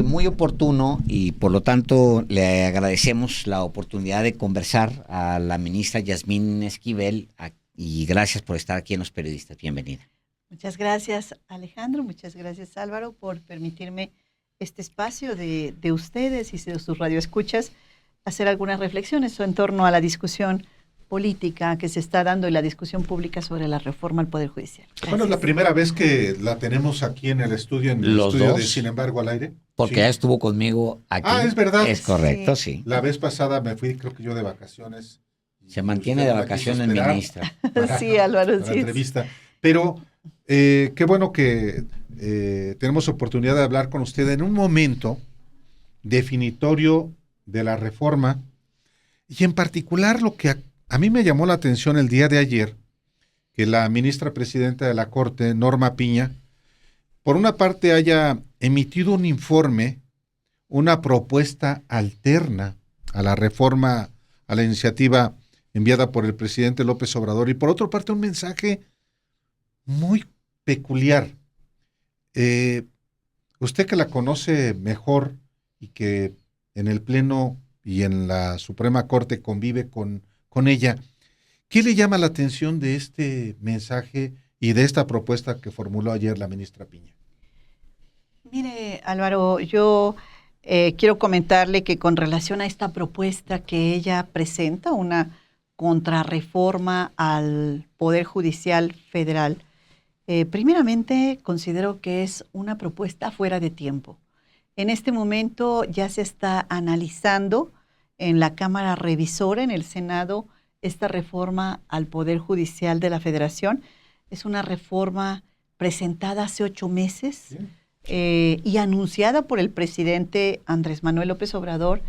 muy oportuno y por lo tanto le agradecemos la oportunidad de conversar a la ministra Yasmín Esquivel y gracias por estar aquí en Los Periodistas. Bienvenida. Muchas gracias, Alejandro. Muchas gracias, Álvaro, por permitirme este espacio de ustedes y de sus radioescuchas hacer algunas reflexiones en torno a la discusión política que se está dando y la discusión pública sobre la reforma al Poder Judicial. Gracias. Bueno, es la primera vez que la tenemos aquí en el estudio, de Sin Embargo al Aire. Porque sí. Ya estuvo conmigo aquí. Es verdad. Es correcto, sí. La vez pasada me fui, creo que yo, de vacaciones. Se mantiene de vacaciones, ministra. Sí, Álvaro, para sí. La entrevista. Pero qué bueno que tenemos oportunidad de hablar con usted en un momento definitorio de la reforma y en particular lo que a mí me llamó la atención el día de ayer, que la ministra presidenta de la Corte, Norma Piña, por una parte haya emitido un informe, una propuesta alterna a la reforma, a la iniciativa enviada por el presidente López Obrador, y por otra parte un mensaje muy peculiar. Usted que la conoce mejor y que en el Pleno y en la Suprema Corte convive con ella, ¿qué le llama la atención de este mensaje y de esta propuesta que formuló ayer la ministra Piña? Mire, Álvaro, yo quiero comentarle que con relación a esta propuesta que ella presenta, una contrarreforma al Poder Judicial Federal, primeramente considero que es una propuesta fuera de tiempo. En este momento ya se está analizando en la Cámara Revisora, en el Senado, esta reforma al Poder Judicial de la Federación. Es una reforma presentada hace 8 meses y anunciada por el presidente Andrés Manuel López Obrador.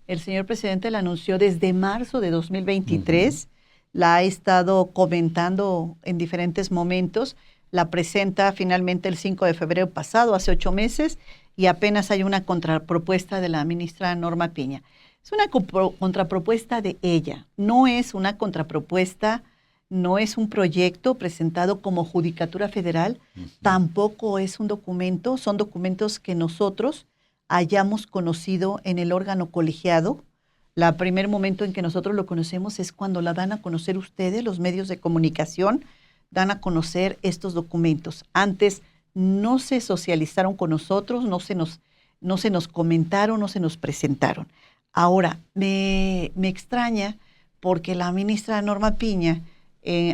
El señor presidente la anunció desde marzo de 2023, la ha estado comentando en diferentes momentos, la presenta finalmente el 5 de febrero pasado, hace 8 meses, y apenas hay una contrapropuesta de la ministra Norma Piña. Es una contrapropuesta de ella, no es una contrapropuesta, no es un proyecto presentado como Judicatura Federal, tampoco es un documento, son documentos que nosotros hayamos conocido en el órgano colegiado. El primer momento en que nosotros lo conocemos es cuando la dan a conocer ustedes, los medios de comunicación, dan a conocer estos documentos. Antes no se socializaron con nosotros, no se nos comentaron, no se nos presentaron. Ahora, me extraña porque la ministra Norma Piña,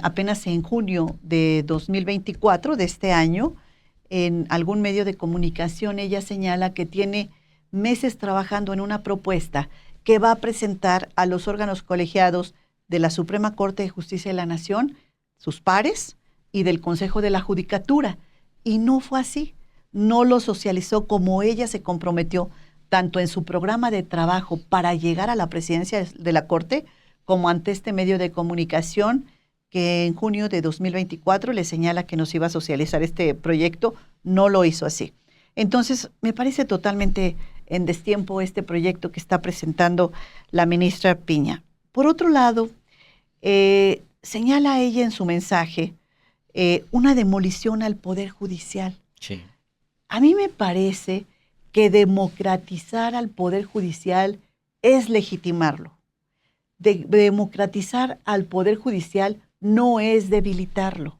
apenas en junio de 2024, de este año, en algún medio de comunicación, ella señala que tiene meses trabajando en una propuesta que va a presentar a los órganos colegiados de la Suprema Corte de Justicia de la Nación, sus pares, y del Consejo de la Judicatura. Y no fue así. No lo socializó como ella se comprometió, tanto en su programa de trabajo para llegar a la presidencia de la Corte, como ante este medio de comunicación que en junio de 2024 le señala que nos iba a socializar este proyecto. No lo hizo así. Entonces, me parece totalmente en destiempo este proyecto que está presentando la ministra Piña. Por otro lado, señala ella en su mensaje una demolición al Poder Judicial. Sí. A mí me parece que democratizar al Poder Judicial es legitimarlo. Democratizar al Poder Judicial no es debilitarlo.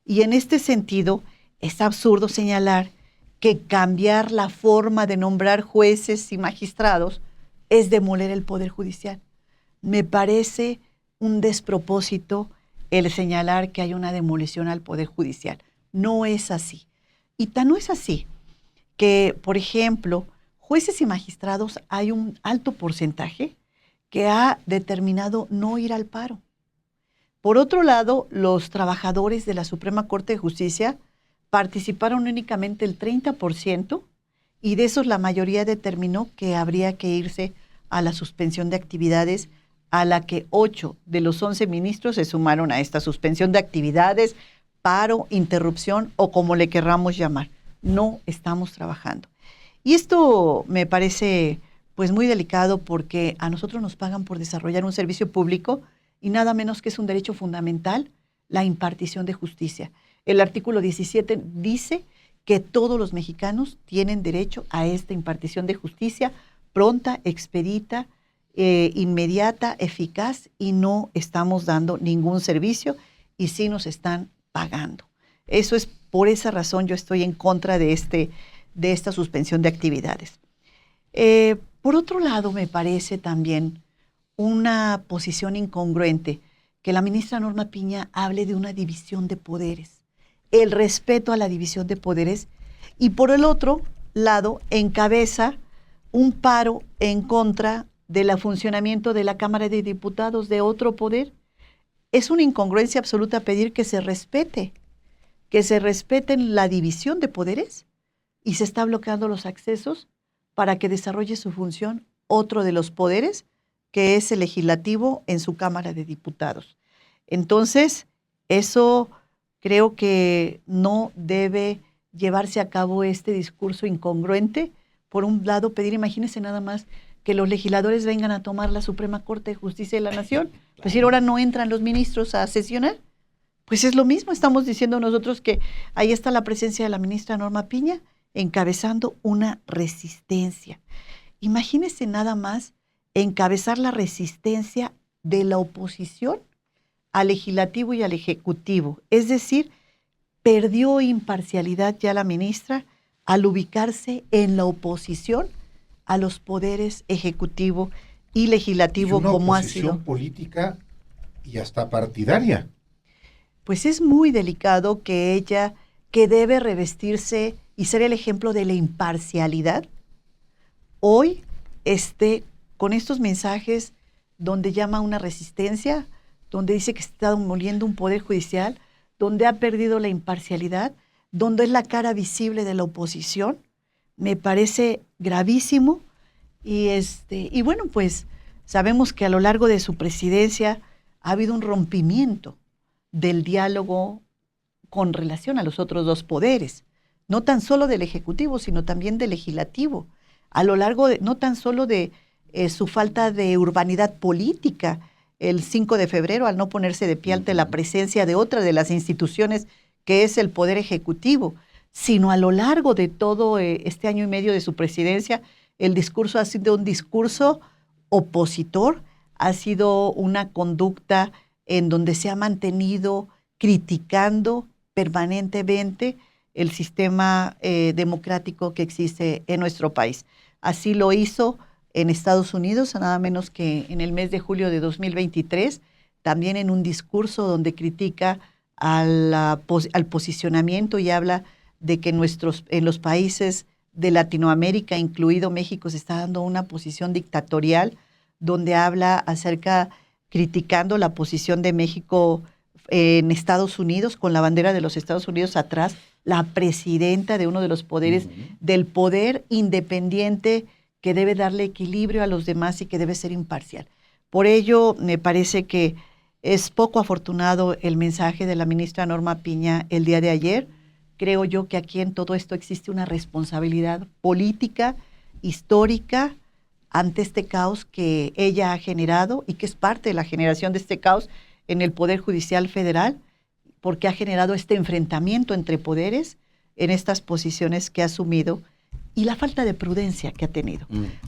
Y en este sentido, es absurdo señalar que cambiar la forma de nombrar jueces y magistrados es demoler el Poder Judicial. Me parece un despropósito el señalar que hay una demolición al Poder Judicial. No es así. Y tan no es así que, por ejemplo, jueces y magistrados hay un alto porcentaje que ha determinado no ir al paro. Por otro lado, los trabajadores de la Suprema Corte de Justicia participaron únicamente el 30% y de esos la mayoría determinó que habría que irse a la suspensión de actividades, a la que 8 de los 11 ministros se sumaron a esta suspensión de actividades, paro, interrupción o como le querramos llamar. No estamos trabajando. Y esto me parece pues muy delicado porque a nosotros nos pagan por desarrollar un servicio público y nada menos que es un derecho fundamental la impartición de justicia. El artículo 17 dice que todos los mexicanos tienen derecho a esta impartición de justicia pronta, expedita, inmediata, eficaz, y no estamos dando ningún servicio y sí nos están pagando. Eso es, por esa razón yo estoy en contra de esta suspensión de actividades. Por otro lado, me parece también una posición incongruente que la ministra Norma Piña hable de una división de poderes, el respeto a la división de poderes, y por el otro lado encabeza un paro en contra del funcionamiento de la Cámara de Diputados, de otro poder. Es una incongruencia absoluta pedir que se respeten la división de poderes, y se está bloqueando los accesos para que desarrolle su función otro de los poderes, que es el legislativo en su Cámara de Diputados. Entonces, eso creo que no debe llevarse a cabo, este discurso incongruente. Por un lado, pedir, imagínense nada más, que los legisladores vengan a tomar la Suprema Corte de Justicia de la Nación. Es decir, ahora no entran los ministros a sesionar. Pues es lo mismo, estamos diciendo nosotros que ahí está la presencia de la ministra Norma Piña encabezando una resistencia. Imagínense nada más encabezar la resistencia de la oposición al legislativo y al ejecutivo. Es decir, perdió imparcialidad ya la ministra al ubicarse en la oposición a los poderes ejecutivo y legislativo, y una como ha oposición sido política y hasta partidaria. Pues es muy delicado que ella, que debe revestirse y ser el ejemplo de la imparcialidad, hoy esté con estos mensajes donde llama a una resistencia, donde dice que está demoliendo un poder judicial, donde ha perdido la imparcialidad, donde es la cara visible de la oposición. Me parece gravísimo. Y bueno, pues sabemos que a lo largo de su presidencia ha habido un rompimiento del diálogo con relación a los otros dos poderes, no tan solo del Ejecutivo, sino también del Legislativo, a lo largo de, no tan solo de su falta de urbanidad política, el 5 de febrero, al no ponerse de pie ante la presencia de otra de las instituciones, que es el Poder Ejecutivo, sino a lo largo de todo este año y medio de su presidencia. El discurso ha sido un discurso opositor, ha sido una conducta en donde se ha mantenido criticando permanentemente el sistema democrático que existe en nuestro país. Así lo hizo en Estados Unidos, nada menos que en el mes de julio de 2023, también en un discurso donde critica al posicionamiento y habla de que en los países de Latinoamérica, incluido México, se está dando una posición dictatorial, donde habla acerca, criticando la posición de México en Estados Unidos, con la bandera de los Estados Unidos atrás, la presidenta de uno de los poderes, del poder independiente que debe darle equilibrio a los demás y que debe ser imparcial. Por ello, me parece que es poco afortunado el mensaje de la ministra Norma Piña el día de ayer. Creo yo que aquí en todo esto existe una responsabilidad política, histórica, ante este caos que ella ha generado y que es parte de la generación de este caos en el Poder Judicial Federal, porque ha generado este enfrentamiento entre poderes en estas posiciones que ha asumido y la falta de prudencia que ha tenido.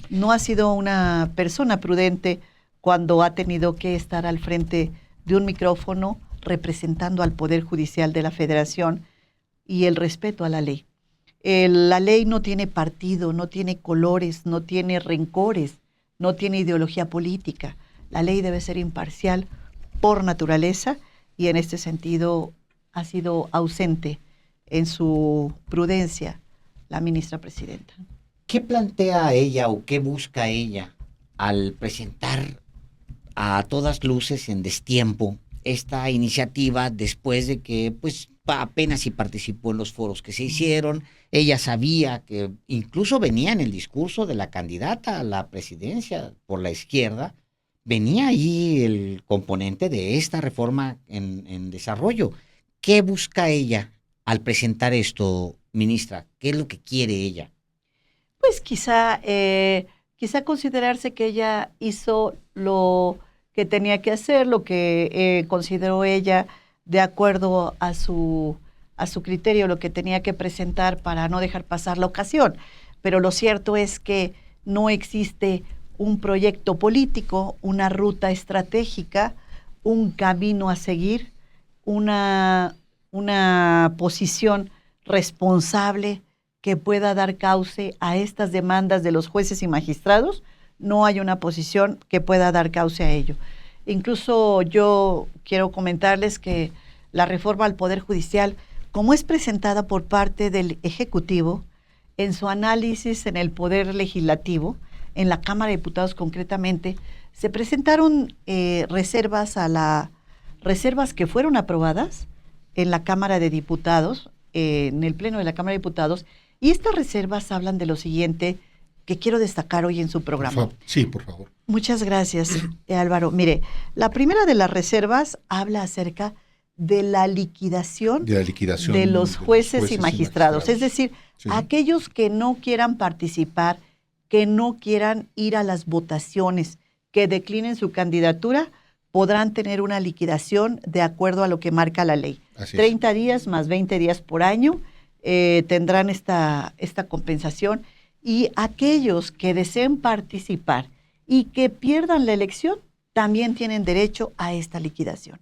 No ha sido una persona prudente cuando ha tenido que estar al frente de un micrófono representando al Poder Judicial de la Federación y el respeto a la ley. La ley no tiene partido, no tiene colores, no tiene rencores, no tiene ideología política. La ley debe ser imparcial por naturaleza y en este sentido ha sido ausente en su prudencia la ministra presidenta. ¿Qué plantea ella o qué busca ella al presentar a todas luces en destiempo esta iniciativa después de que pues apenas si participó en los foros que se hicieron? Ella sabía que incluso venía en el discurso de la candidata a la presidencia por la izquierda, venía ahí el componente de esta reforma en desarrollo. ¿Qué busca ella al presentar esto, ministra? ¿Qué es lo que quiere ella? Pues quizá considerarse que ella hizo lo que tenía que hacer, lo que consideró ella de acuerdo a su a su criterio lo que tenía que presentar para no dejar pasar la ocasión. Pero lo cierto es que no existe un proyecto político, una ruta estratégica, un camino a seguir, una posición responsable que pueda dar cauce a estas demandas de los jueces y magistrados. No hay una posición que pueda dar cauce a ello. Incluso yo quiero comentarles que la reforma al Poder Judicial, como es presentada por parte del Ejecutivo, en su análisis en el Poder Legislativo, en la Cámara de Diputados concretamente, se presentaron reservas que fueron aprobadas en la Cámara de Diputados, en el Pleno de la Cámara de Diputados, y estas reservas hablan de lo siguiente que quiero destacar hoy en su programa. Sí, por favor. Muchas gracias, Álvaro. Mire, la primera de las reservas habla acerca de la liquidación de los jueces y magistrados. Es decir, sí, aquellos que no quieran participar, que no quieran ir a las votaciones, que declinen su candidatura, podrán tener una liquidación de acuerdo a lo que marca la ley. 30 días más 20 días por año tendrán esta compensación. Y aquellos que deseen participar y que pierdan la elección, también tienen derecho a esta liquidación.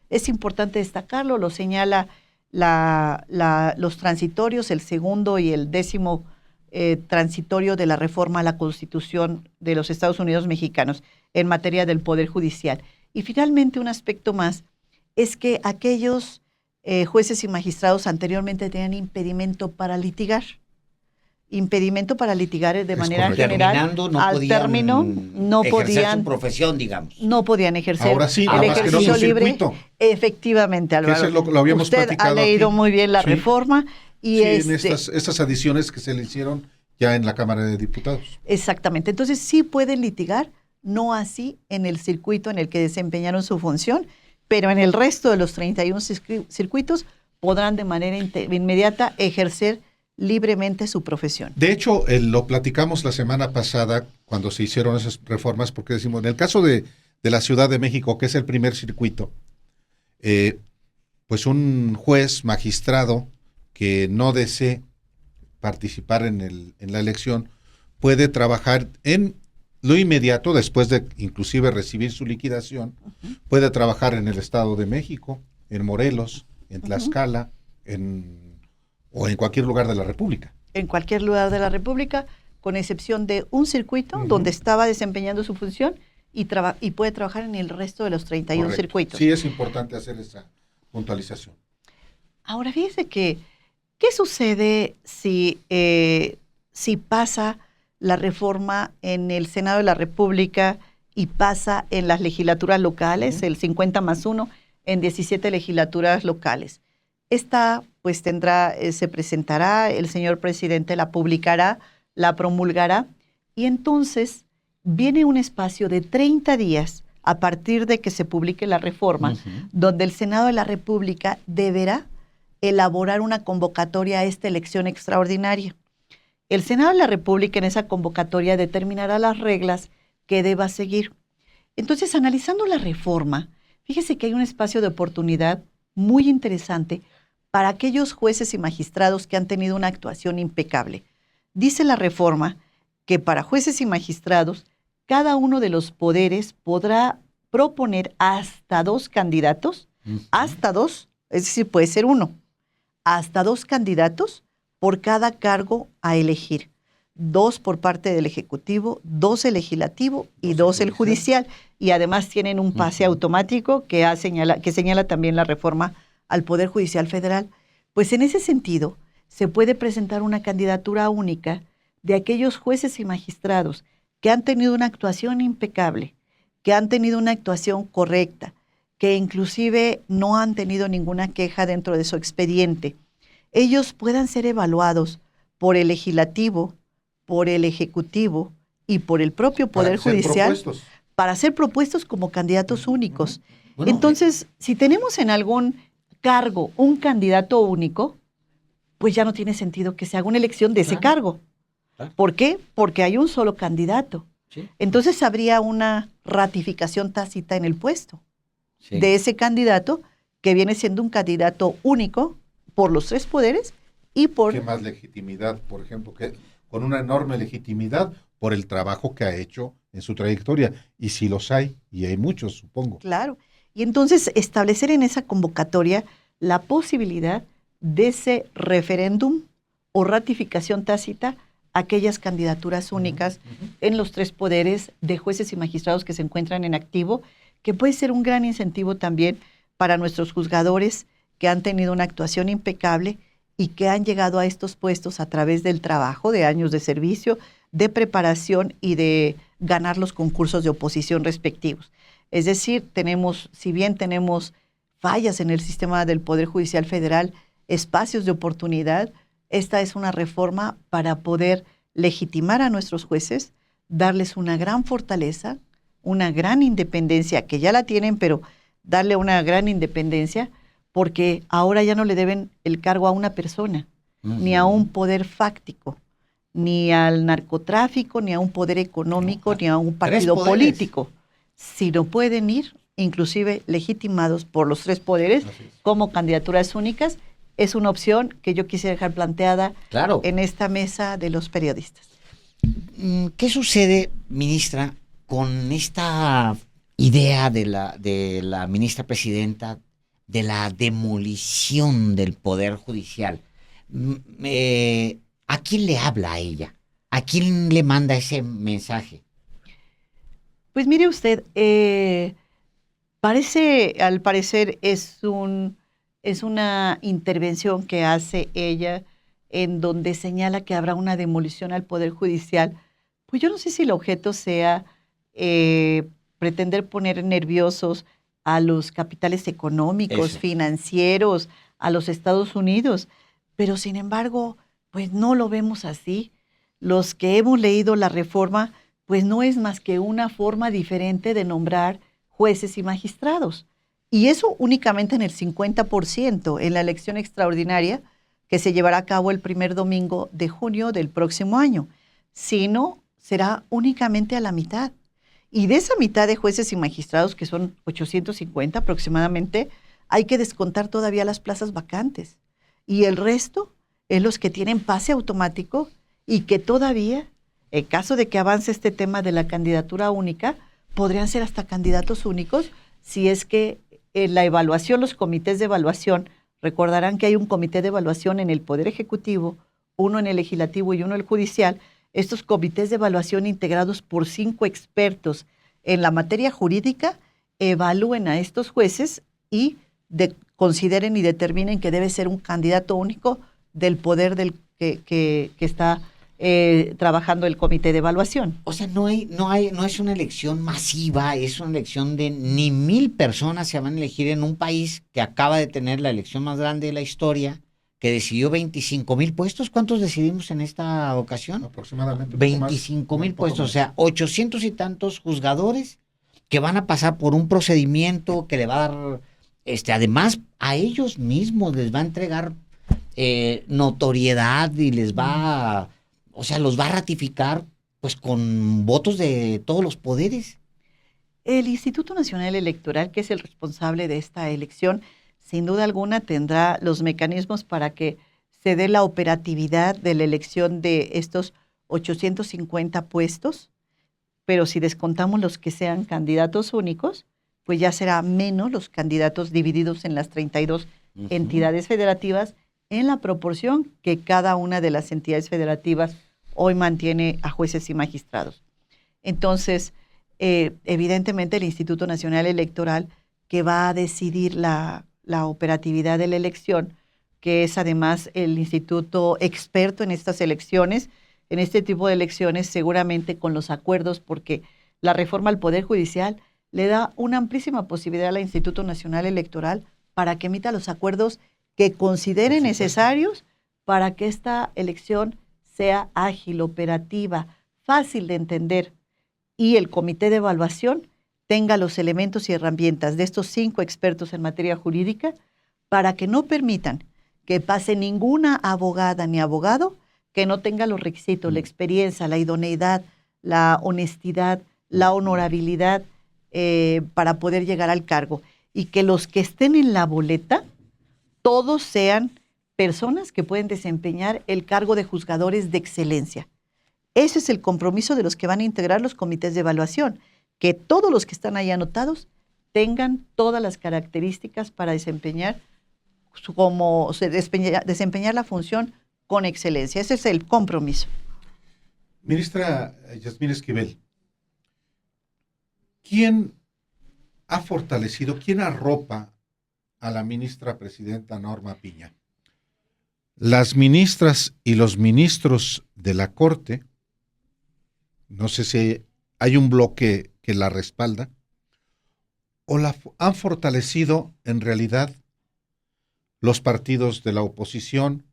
Es importante destacarlo, lo señala los transitorios, el segundo y el 10º transitorio de la reforma a la Constitución de los Estados Unidos mexicanos en materia del Poder Judicial. Y finalmente, un aspecto más es que aquellos jueces y magistrados anteriormente tenían impedimento para litigar. Impedimento para litigar de manera general, al término no podían su profesión, digamos. No podían ejercer. Ahora sí, el ejercicio libre. Circuito. Efectivamente, Álvaro. Lo habíamos Usted platicado ha leído aquí. muy bien la Sí. reforma. Y en estas adiciones que se le hicieron ya en la Cámara de Diputados. Exactamente. Entonces sí pueden litigar, no así en el circuito en el que desempeñaron su función, pero en el resto de los 31 circuitos podrán de manera inmediata ejercer libremente su profesión. De hecho, lo platicamos la semana pasada cuando se hicieron esas reformas, porque decimos, en el caso de la Ciudad de México, que es el primer circuito, pues un juez magistrado que no desee participar en la elección puede trabajar en lo inmediato, después de inclusive recibir su liquidación, puede trabajar en el Estado de México, en Morelos, en Tlaxcala, o en cualquier lugar de la República. En cualquier lugar de la República, con excepción de un circuito donde estaba desempeñando su función y puede trabajar en el resto de los 31 Correcto. circuitos. Sí, es importante hacer esa puntualización. Ahora, fíjese que, ¿qué sucede si pasa la reforma en el Senado de la República y pasa en las legislaturas locales, el 50+1 en 17 legislaturas locales? Esta pues se presentará, el señor presidente la publicará, la promulgará, y entonces viene un espacio de 30 días a partir de que se publique la reforma, donde el Senado de la República deberá elaborar una convocatoria a esta elección extraordinaria. El Senado de la República en esa convocatoria determinará las reglas que deba seguir. Entonces, analizando la reforma, fíjese que hay un espacio de oportunidad muy interesante para aquellos jueces y magistrados que han tenido una actuación impecable. Dice la reforma que para jueces y magistrados, cada uno de los poderes podrá proponer hasta 2 candidatos, hasta 2, es decir, puede ser uno, hasta 2 candidatos por cada cargo a elegir. 2 por parte del Ejecutivo, 2 el Legislativo y 2 el Judicial. Y además tienen un pase automático que señala también la reforma al Poder Judicial Federal. Pues en ese sentido, se puede presentar una candidatura única de aquellos jueces y magistrados que han tenido una actuación impecable, que han tenido una actuación correcta, que inclusive no han tenido ninguna queja dentro de su expediente. Ellos puedan ser evaluados por el Legislativo, por el Ejecutivo y por el propio Poder Judicial para ser propuestos como candidatos únicos. Bueno, entonces, si tenemos en algún cargo un candidato único, pues ya no tiene sentido que se haga una elección de ese cargo. ¿Por qué? Porque hay un solo candidato. Sí. Entonces habría una ratificación tácita en el puesto de ese candidato que viene siendo un candidato único por los tres poderes y por... ¿Qué más legitimidad, por ejemplo, que con una enorme legitimidad por el trabajo que ha hecho en su trayectoria? Y si los hay, y hay muchos, supongo. Claro. Y entonces establecer en esa convocatoria la posibilidad de ese referéndum o ratificación tácita a aquellas candidaturas únicas en los tres poderes de jueces y magistrados que se encuentran en activo, que puede ser un gran incentivo también para nuestros juzgadores que han tenido una actuación impecable y que han llegado a estos puestos a través del trabajo, de años de servicio, de preparación y de ganar los concursos de oposición respectivos. Es decir, si bien tenemos fallas en el sistema del Poder Judicial Federal, espacios de oportunidad, esta es una reforma para poder legitimar a nuestros jueces, darles una gran fortaleza, una gran independencia, que ya la tienen, pero darle una gran independencia, porque ahora ya no le deben el cargo a una persona, ni a un poder fáctico, ni al narcotráfico, ni a un poder económico, ni a un partido político, sino pueden ir, inclusive legitimados por los tres poderes, como candidaturas únicas. Es una opción que yo quisiera dejar planteada en esta mesa de los periodistas. ¿Qué sucede, ministra, con esta idea de la ministra presidenta de la demolición del Poder Judicial? ¿A quién le habla a ella? ¿A quién le manda ese mensaje? Pues mire usted, al parecer es una intervención que hace ella en donde señala que habrá una demolición al Poder Judicial. Pues yo no sé si el objeto sea pretender poner nerviosos a los capitales económicos, financieros, a los Estados Unidos, pero sin embargo, pues no lo vemos así. Los que hemos leído la reforma, pues no es más que una forma diferente de nombrar jueces y magistrados. Y eso únicamente en el 50%, en la elección extraordinaria que se llevará a cabo el primer domingo de junio del próximo año. Si no, será únicamente a la mitad. Y de esa mitad de jueces y magistrados, que son 850 aproximadamente, hay que descontar todavía las plazas vacantes. Y el resto es los que tienen pase automático y que todavía, en caso de que avance este tema de la candidatura única, podrían ser hasta candidatos únicos si es que en la evaluación, los comités de evaluación, recordarán que hay un comité de evaluación en el Poder Ejecutivo, uno en el Legislativo y uno en el Judicial. Estos comités de evaluación integrados por 5 expertos en la materia jurídica evalúen a estos jueces y consideren y determinen que debe ser un candidato único del poder que está trabajando el comité de evaluación. O sea, no es una elección masiva, es una elección de ni 1,000 personas se van a elegir en un país que acaba de tener la elección más grande de la historia, que decidió 25,000 puestos. ¿Cuántos decidimos en esta ocasión? Aproximadamente. 25,000 puestos, o sea, 800 y tantos juzgadores que van a pasar por un procedimiento que le va a dar, además a ellos mismos les va a entregar notoriedad y les va los va a ratificar pues con votos de todos los poderes. El Instituto Nacional Electoral, que es el responsable de esta elección, sin duda alguna tendrá los mecanismos para que se dé la operatividad de la elección de estos 850 puestos, pero si descontamos los que sean candidatos únicos, pues ya será menos los candidatos divididos en las 32 entidades federativas en la proporción que cada una de las entidades federativas hoy mantiene a jueces y magistrados. Entonces, evidentemente el Instituto Nacional Electoral, que va a decidir la operatividad de la elección, que es además el instituto experto en estas elecciones, en este tipo de elecciones, seguramente con los acuerdos, porque la reforma al Poder Judicial le da una amplísima posibilidad al Instituto Nacional Electoral para que emita los acuerdos que considere necesarios para que esta elección sea ágil, operativa, fácil de entender, y el comité de evaluación tenga los elementos y herramientas de estos 5 expertos en materia jurídica para que no permitan que pase ninguna abogada ni abogado que no tenga los requisitos, la experiencia, la idoneidad, la honestidad, la honorabilidad para poder llegar al cargo. Y que los que estén en la boleta, todos sean personas que pueden desempeñar el cargo de juzgadores de excelencia. Ese es el compromiso de los que van a integrar los comités de evaluación, que todos los que están ahí anotados tengan todas las características para desempeñar desempeñar la función con excelencia. Ese es el compromiso. Ministra Yasmín Esquivel, ¿quién ha fortalecido, quién arropa a la ministra presidenta Norma Piña? Las ministras y los ministros de la Corte, no sé si hay un bloque que la respalda, o la han fortalecido en realidad los partidos de la oposición,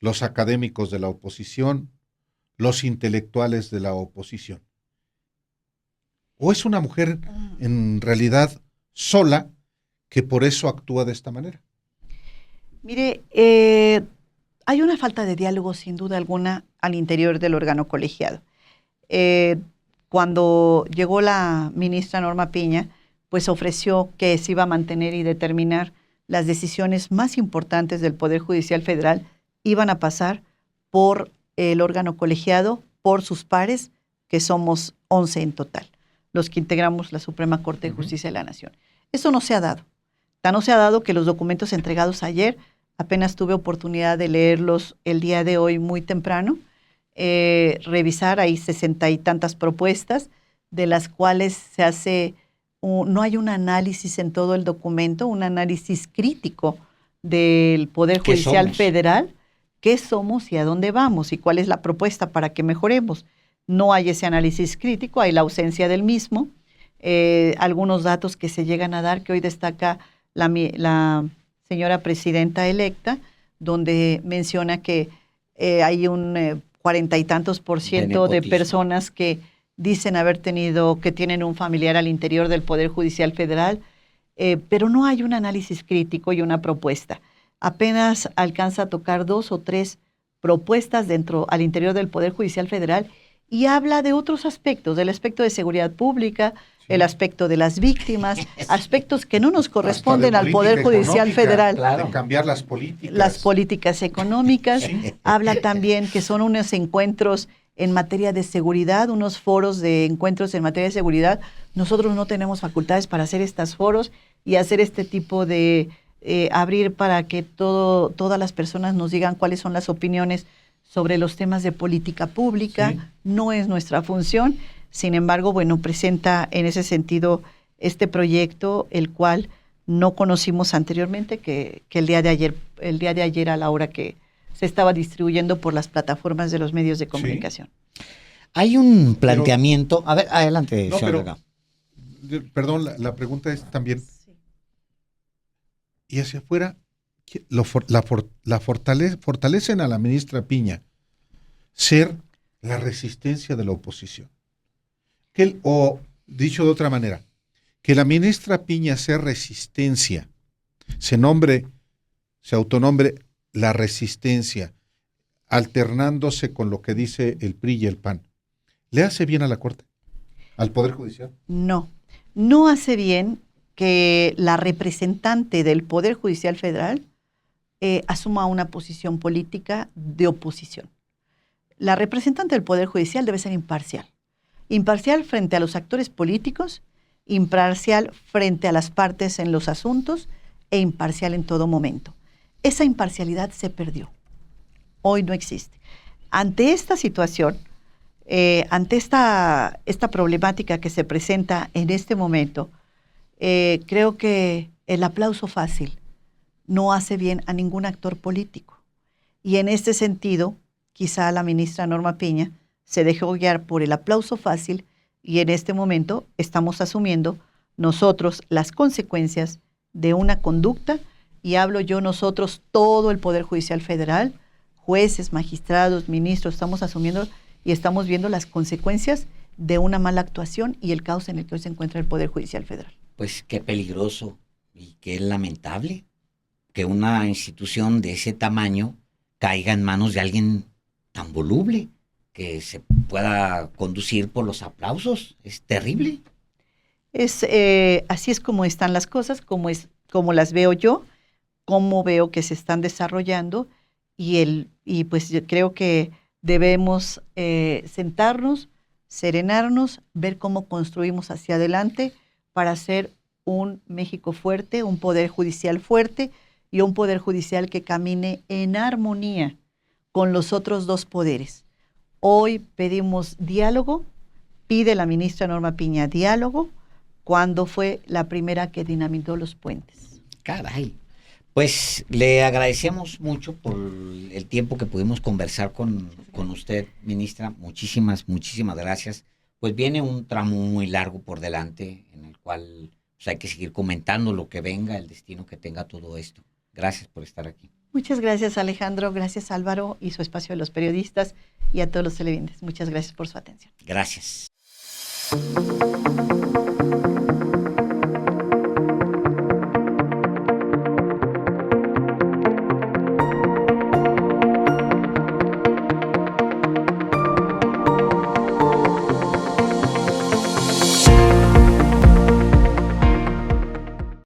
los académicos de la oposición, los intelectuales de la oposición. ¿O es una mujer en realidad sola que por eso actúa de esta manera? Mire, hay una falta de diálogo sin duda alguna al interior del órgano colegiado. Cuando llegó la ministra Norma Piña, pues ofreció que se iba a mantener y determinar las decisiones más importantes del Poder Judicial Federal iban a pasar por el órgano colegiado, por sus pares, que somos 11 en total, los que integramos la Suprema Corte de Justicia de la Nación. Eso no se ha dado. Tan no se ha dado que los documentos entregados ayer, apenas tuve oportunidad de leerlos el día de hoy muy temprano, revisar, hay 60 y tantas propuestas, de las cuales se hace, no hay un análisis en todo el documento, un análisis crítico del Poder Judicial Federal, qué somos y a dónde vamos y cuál es la propuesta para que mejoremos. No hay ese análisis crítico, hay la ausencia del mismo, algunos datos que se llegan a dar, que hoy destaca la señora presidenta electa, donde menciona que hay un 40 y tantos % de personas que dicen haber tenido, que tienen un familiar al interior del Poder Judicial Federal, pero no hay un análisis crítico y una propuesta. Apenas alcanza a tocar 2 o 3 propuestas al interior del Poder Judicial Federal y habla de otros aspectos, del aspecto de seguridad pública, el aspecto de las víctimas, aspectos que no nos corresponden al Poder Judicial Federal. Claro. De cambiar las políticas. Las políticas económicas. Sí. Habla también que son unos encuentros en materia de seguridad, unos foros de encuentros en materia de seguridad. Nosotros no tenemos facultades para hacer estos foros y hacer este tipo de abrir para que todas las personas nos digan cuáles son las opiniones sobre los temas de política pública. Sí. No es nuestra función. Sin embargo, bueno, presenta en ese sentido este proyecto, el cual no conocimos anteriormente, que el día de ayer a la hora que se estaba distribuyendo por las plataformas de los medios de comunicación. Sí. Hay un planteamiento. A ver, adelante, no, señor. Perdón, la pregunta es también. Sí. Y hacia afuera, fortalecen a la ministra Piña ser la resistencia de la oposición. O dicho de otra manera, que la ministra Piña sea resistencia, se autonombre la resistencia, alternándose con lo que dice el PRI y el PAN. ¿Le hace bien a la Corte? ¿Al Poder Judicial? No, no hace bien que la representante del Poder Judicial Federal asuma una posición política de oposición. La representante del Poder Judicial debe ser imparcial. Imparcial frente a los actores políticos, imparcial frente a las partes en los asuntos e imparcial en todo momento. Esa imparcialidad se perdió. Hoy no existe. Ante esta situación, ante esta problemática que se presenta en este momento, creo que el aplauso fácil no hace bien a ningún actor político. Y en este sentido, quizá la ministra Norma Piña se dejó guiar por el aplauso fácil y en este momento estamos asumiendo nosotros las consecuencias de una conducta, y hablo yo, nosotros, todo el Poder Judicial Federal, jueces, magistrados, ministros, estamos asumiendo y estamos viendo las consecuencias de una mala actuación y el caos en el que hoy se encuentra el Poder Judicial Federal. Pues qué peligroso y qué lamentable que una institución de ese tamaño caiga en manos de alguien tan voluble, que se pueda conducir por los aplausos. Es terrible. Así es como están las cosas, como las veo yo, cómo veo que se están desarrollando y pues yo creo que debemos sentarnos, serenarnos, ver cómo construimos hacia adelante para hacer un México fuerte, un poder judicial fuerte y un poder judicial que camine en armonía con los otros dos poderes. Hoy pedimos diálogo, pide la ministra Norma Piña diálogo, cuando fue la primera que dinamitó los puentes. Caray. Pues le agradecemos mucho por el tiempo que pudimos conversar con usted, ministra. Muchísimas gracias. Pues viene un tramo muy largo por delante en el cual pues, hay que seguir comentando lo que venga, el destino que tenga todo esto. Gracias por estar aquí. Muchas gracias, Alejandro. Gracias, Álvaro, y su espacio de los periodistas y a todos los televidentes. Muchas gracias por su atención. Gracias.